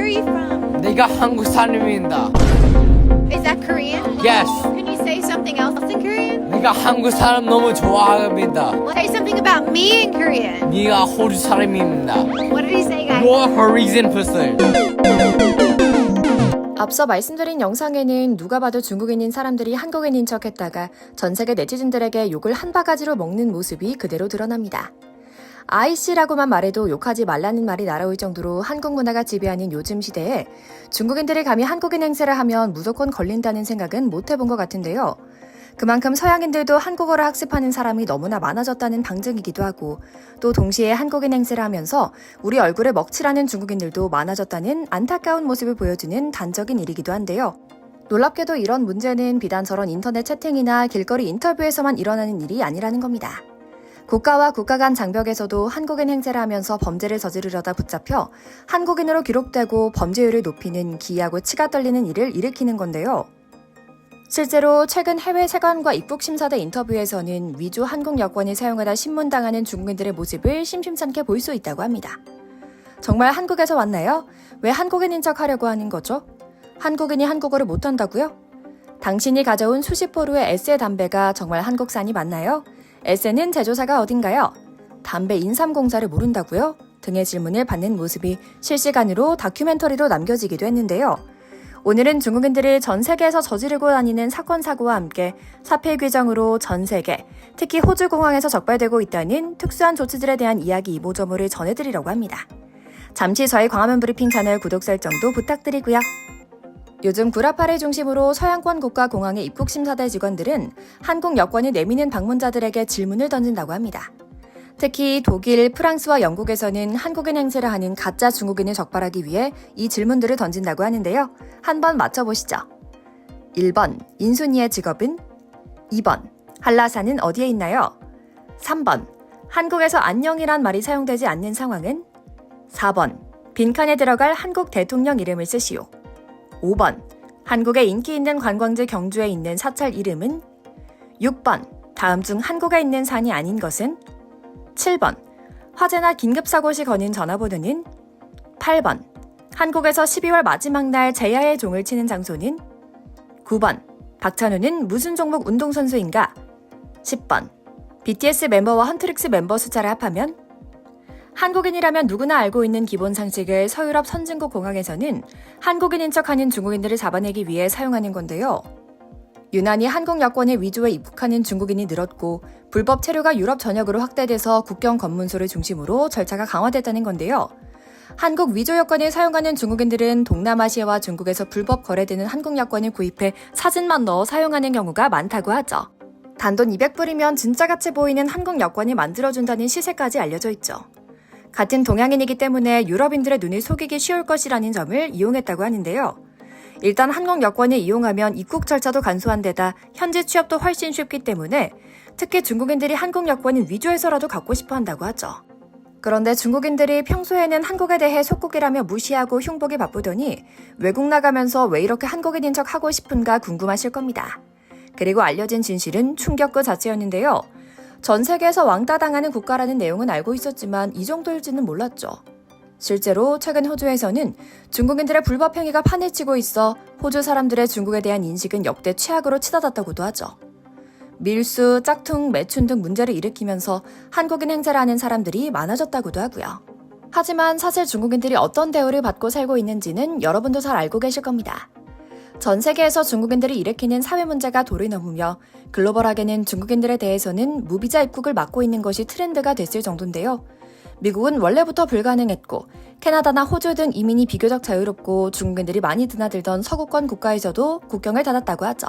Where are you from? 내가 한국 사람입니다. Is that Korean? Yes. Can you say something else in Korean? 내가 한국 사람 너무 좋아합니다. Say something about me in Korean. 네가 호주 사람입니다. What did he say, guys? You're Parisian person. 앞서 말씀드린 영상에는 누가 봐도 중국인인 사람들이 한국인인 척했다가 전 세계 네티즌들에게 욕을 한 바가지로 먹는 모습이 그대로 드러납니다. 아이씨라고만 말해도 욕하지 말라는 말이 날아올 정도로 한국 문화가 지배하는 요즘 시대에 중국인들이 감히 한국인 행세를 하면 무조건 걸린다는 생각은 못 해본 것 같은데요. 그만큼 서양인들도 한국어를 학습하는 사람이 너무나 많아졌다는 방증이기도 하고 또 동시에 한국인 행세를 하면서 우리 얼굴에 먹칠하는 중국인들도 많아졌다는 안타까운 모습을 보여주는 단적인 일이기도 한데요. 놀랍게도 이런 문제는 비단 저런 인터넷 채팅이나 길거리 인터뷰에서만 일어나는 일이 아니라는 겁니다. 국가와 국가 간 장벽에서도 한국인 행세를 하면서 범죄를 저지르려다 붙잡혀 한국인으로 기록되고 범죄율을 높이는 기이하고 치가 떨리는 일을 일으키는 건데요. 실제로 최근 해외 세관과 입국심사대 인터뷰에서는 위조 한국 여권을 사용하다 신문당하는 중국인들의 모습을 심심찮게 볼 수 있다고 합니다. 정말 한국에서 왔나요? 왜 한국인인 척 하려고 하는 거죠? 한국인이 한국어를 못한다고요? 당신이 가져온 수십 포루의 에세 담배가 정말 한국산이 맞나요? 에세는 제조사가 어딘가요? 담배 인삼공사를 모른다고요? 등의 질문을 받는 모습이 실시간으로 다큐멘터리로 남겨지기도 했는데요. 오늘은 중국인들이 전 세계에서 저지르고 다니는 사건 사고와 함께 사필 규정으로 전 세계, 특히 호주 공항에서 적발되고 있다는 특수한 조치들에 대한 이야기 이모저모를 전해드리려고 합니다. 잠시 저희 광화문 브리핑 채널 구독 설정도 부탁드리고요. 요즘 구라파를 중심으로 서양권 국가 공항의 입국심사대 직원들은 한국 여권을 내미는 방문자들에게 질문을 던진다고 합니다. 특히 독일, 프랑스와 영국에서는 한국인 행세를 하는 가짜 중국인을 적발하기 위해 이 질문들을 던진다고 하는데요. 한번 맞춰보시죠. 1번, 인순이의 직업은? 2번, 한라산은 어디에 있나요? 3번, 한국에서 안녕이란 말이 사용되지 않는 상황은? 4번, 빈칸에 들어갈 한국 대통령 이름을 쓰시오. 5번, 한국의 인기 있는 관광지 경주에 있는 사찰 이름은? 6번, 다음 중 한국에 있는 산이 아닌 것은? 7번, 화재나 긴급사고 시 거는 전화번호는? 8번, 한국에서 12월 마지막 날 제야의 종을 치는 장소는? 9번, 박찬호는 무슨 종목 운동선수인가? 10번, BTS 멤버와 헌트릭스 멤버 숫자를 합하면? 한국인이라면 누구나 알고 있는 기본 상식을 서유럽 선진국 공항에서는 한국인인 척하는 중국인들을 잡아내기 위해 사용하는 건데요. 유난히 한국 여권을 위조해 입국하는 중국인이 늘었고 불법 체류가 유럽 전역으로 확대돼서 국경 검문소를 중심으로 절차가 강화됐다는 건데요. 한국 위조 여권을 사용하는 중국인들은 동남아시아와 중국에서 불법 거래되는 한국 여권을 구입해 사진만 넣어 사용하는 경우가 많다고 하죠. 단돈 200불이면 진짜같이 보이는 한국 여권을 만들어준다는 시세까지 알려져 있죠. 같은 동양인이기 때문에 유럽인들의 눈을 속이기 쉬울 것이라는 점을 이용했다고 하는데요. 일단 한국 여권을 이용하면 입국 절차도 간소한 데다 현지 취업도 훨씬 쉽기 때문에 특히 중국인들이 한국 여권을 위조해서라도 갖고 싶어 한다고 하죠. 그런데 중국인들이 평소에는 한국에 대해 속국이라며 무시하고 흉보기 바쁘더니 외국 나가면서 왜 이렇게 한국인인 척 하고 싶은가 궁금하실 겁니다. 그리고 알려진 진실은 충격 그 자체였는데요. 전 세계에서 왕따 당하는 국가라는 내용은 알고 있었지만 이 정도일지는 몰랐죠. 실제로 최근 호주에서는 중국인들의 불법 행위가 판을 치고 있어 호주 사람들의 중국에 대한 인식은 역대 최악으로 치닫았다고도 하죠. 밀수, 짝퉁, 매춘 등 문제를 일으키면서 한국인 행세를 하는 사람들이 많아졌다고도 하고요. 하지만 사실 중국인들이 어떤 대우를 받고 살고 있는지는 여러분도 잘 알고 계실 겁니다. 전 세계에서 중국인들이 일으키는 사회 문제가 도를 넘으며 글로벌하게는 중국인들에 대해서는 무비자 입국을 막고 있는 것이 트렌드가 됐을 정도인데요. 미국은 원래부터 불가능했고 캐나다나 호주 등 이민이 비교적 자유롭고 중국인들이 많이 드나들던 서구권 국가에서도 국경을 닫았다고 하죠.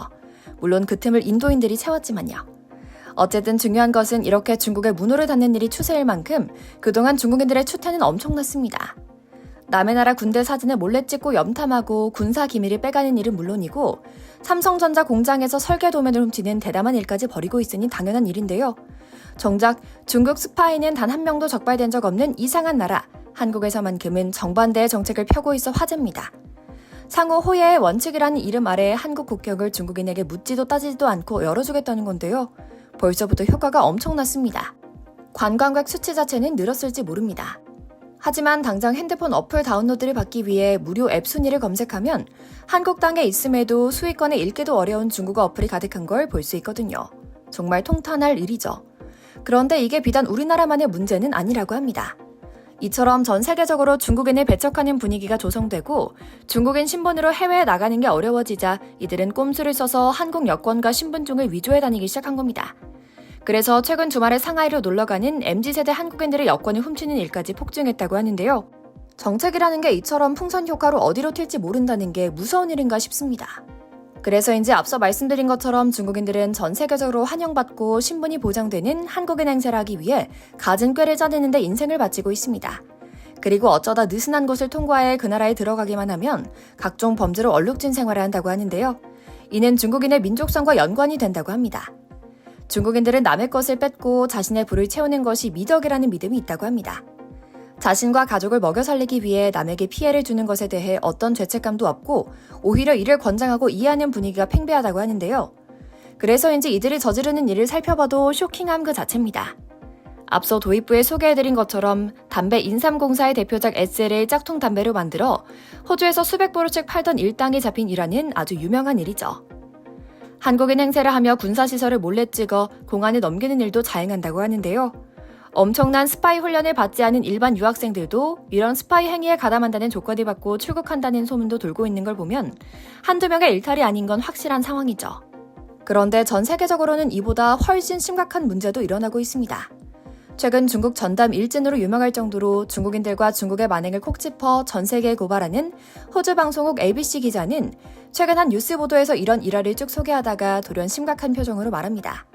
물론 그 틈을 인도인들이 채웠지만요. 어쨌든 중요한 것은 이렇게 중국의 문호를 닫는 일이 추세일 만큼 그동안 중국인들의 추태는 엄청났습니다. 남의 나라 군대 사진을 몰래 찍고 염탐하고 군사 기밀을 빼가는 일은 물론이고 삼성전자 공장에서 설계 도면을 훔치는 대담한 일까지 벌이고 있으니 당연한 일인데요. 정작 중국 스파이는 단 한 명도 적발된 적 없는 이상한 나라 한국에서만큼은 정반대의 정책을 펴고 있어 화제입니다. 상호 호예의 원칙이라는 이름 아래 한국 국격을 중국인에게 묻지도 따지지도 않고 열어주겠다는 건데요. 벌써부터 효과가 엄청났습니다. 관광객 수치 자체는 늘었을지 모릅니다. 하지만 당장 핸드폰 어플 다운로드를 받기 위해 무료 앱 순위를 검색하면 한국 땅에 있음에도 수익권을 읽기도 어려운 중국어 어플이 가득한 걸 볼 수 있거든요. 정말 통탄할 일이죠. 그런데 이게 비단 우리나라만의 문제는 아니라고 합니다. 이처럼 전 세계적으로 중국인을 배척하는 분위기가 조성되고 중국인 신분으로 해외에 나가는 게 어려워지자 이들은 꼼수를 써서 한국 여권과 신분증을 위조해 다니기 시작한 겁니다. 그래서 최근 주말에 상하이로 놀러가는 MZ세대 한국인들의 여권을 훔치는 일까지 폭증했다고 하는데요. 정책이라는 게 이처럼 풍선 효과로 어디로 튈지 모른다는 게 무서운 일인가 싶습니다. 그래서인지 앞서 말씀드린 것처럼 중국인들은 전 세계적으로 환영받고 신분이 보장되는 한국인 행세를 하기 위해 갖은 꾀를 짜내는 데 인생을 바치고 있습니다. 그리고 어쩌다 느슨한 곳을 통과해 그 나라에 들어가기만 하면 각종 범죄로 얼룩진 생활을 한다고 하는데요. 이는 중국인의 민족성과 연관이 된다고 합니다. 중국인들은 남의 것을 뺏고 자신의 부를 채우는 것이 미덕이라는 믿음이 있다고 합니다. 자신과 가족을 먹여 살리기 위해 남에게 피해를 주는 것에 대해 어떤 죄책감도 없고 오히려 이를 권장하고 이해하는 분위기가 팽배하다고 하는데요. 그래서인지 이들이 저지르는 일을 살펴봐도 쇼킹함 그 자체입니다. 앞서 도입부에 소개해드린 것처럼 담배 인삼공사의 대표작 SL을 짝퉁 담배로 만들어 호주에서 수백 불어씩 팔던 일당이 잡힌 일화는 아주 유명한 일이죠. 한국인 행세를 하며 군사시설을 몰래 찍어 공안에 넘기는 일도 자행한다고 하는데요. 엄청난 스파이 훈련을 받지 않은 일반 유학생들도 이런 스파이 행위에 가담한다는 조건을 받고 출국한다는 소문도 돌고 있는 걸 보면 한두 명의 일탈이 아닌 건 확실한 상황이죠. 그런데 전 세계적으로는 이보다 훨씬 심각한 문제도 일어나고 있습니다. 최근 중국 전담 일진으로 유명할 정도로 중국인들과 중국의 만행을 콕 짚어 전 세계에 고발하는 호주 방송국 ABC 기자는 최근 한 뉴스 보도에서 이런 일화를 쭉 소개하다가 돌연 심각한 표정으로 말합니다.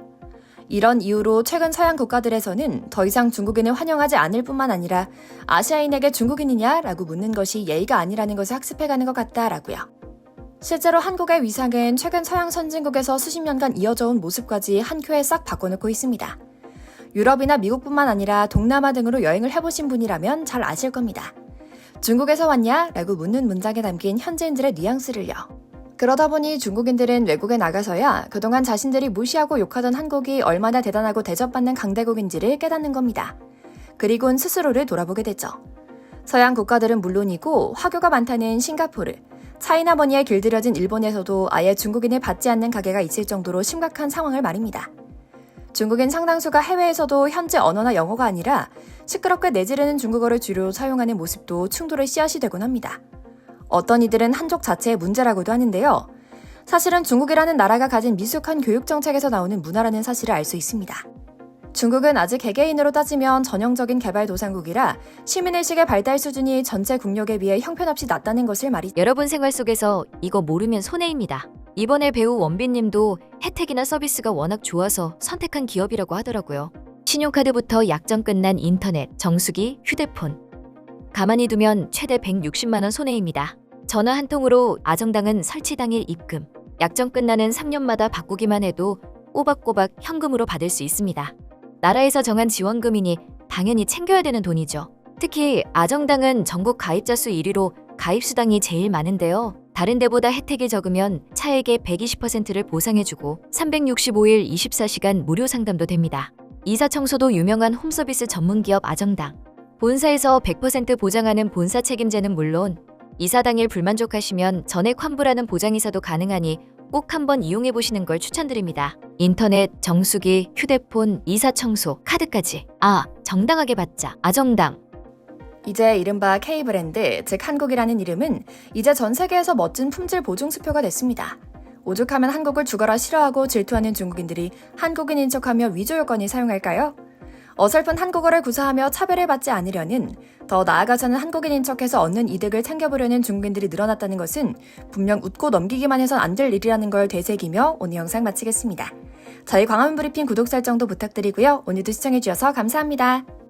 이런 이유로 최근 서양 국가들에서는 더 이상 중국인을 환영하지 않을 뿐만 아니라 아시아인에게 중국인이냐? 라고 묻는 것이 예의가 아니라는 것을 학습해가는 것 같다라고요. 실제로 한국의 위상은 최근 서양 선진국에서 수십 년간 이어져 온 모습까지 한 큐에 싹 바꿔놓고 있습니다. 유럽이나 미국뿐만 아니라 동남아 등으로 여행을 해보신 분이라면 잘 아실 겁니다. 중국에서 왔냐? 라고 묻는 문장에 담긴 현지인들의 뉘앙스를요. 그러다 보니 중국인들은 외국에 나가서야 그동안 자신들이 무시하고 욕하던 한국이 얼마나 대단하고 대접받는 강대국인지를 깨닫는 겁니다. 그리곤 스스로를 돌아보게 되죠. 서양 국가들은 물론이고 화교가 많다는 싱가포르, 차이나머니에 길들여진 일본에서도 아예 중국인을 받지 않는 가게가 있을 정도로 심각한 상황을 말입니다. 중국인 상당수가 해외에서도 현지 언어나 영어가 아니라 시끄럽게 내지르는 중국어를 주로 사용하는 모습도 충돌의 씨앗이 되곤 합니다. 어떤 이들은 한족 자체의 문제라고도 하는데요. 사실은 중국이라는 나라가 가진 미숙한 교육정책에서 나오는 문화라는 사실을 알 수 있습니다. 중국은 아직 개개인으로 따지면 전형적인 개발도상국이라 시민의식의 발달 수준이 전체 국력에 비해 형편없이 낮다는 것을 말이죠. 여러분 생활 속에서 이거 모르면 손해입니다. 이번에 배우 원빈님도 혜택이나 서비스가 워낙 좋아서 선택한 기업이라고 하더라고요. 신용카드부터 약정 끝난 인터넷, 정수기, 휴대폰. 가만히 두면 최대 160만 원 손해입니다. 전화 한 통으로 아정당은 설치 당일 입금, 약정 끝나는 3년마다 바꾸기만 해도 꼬박꼬박 현금으로 받을 수 있습니다. 나라에서 정한 지원금이니 당연히 챙겨야 되는 돈이죠. 특히 아정당은 전국 가입자 수 1위로 가입 수당이 제일 많은데요. 다른 데보다 혜택이 적으면 차액의 120%를 보상해주고 365일 24시간 무료 상담도 됩니다. 이사 청소도 유명한 홈서비스 전문기업 아정당. 본사에서 100% 보장하는 본사 책임제는 물론 이사 당일 불만족하시면 전액 환불하는 보장이사도 가능하니 꼭 한번 이용해보시는 걸 추천드립니다. 인터넷, 정수기, 휴대폰, 이사 청소, 카드까지. 정당하게 받자. 아정당. 이제 이른바 K브랜드, 즉 한국이라는 이름은 이제 전 세계에서 멋진 품질 보증 수표가 됐습니다. 오죽하면 한국을 죽어라 싫어하고 질투하는 중국인들이 한국인인 척하며 위조 요건을 사용할까요? 어설픈 한국어를 구사하며 차별을 받지 않으려는, 더 나아가서는 한국인인 척해서 얻는 이득을 챙겨보려는 중국인들이 늘어났다는 것은 분명 웃고 넘기기만 해선 안 될 일이라는 걸 되새기며 오늘 영상 마치겠습니다. 저희 광화문 브리핑 구독 설정도 부탁드리고요. 오늘도 시청해주셔서 감사합니다.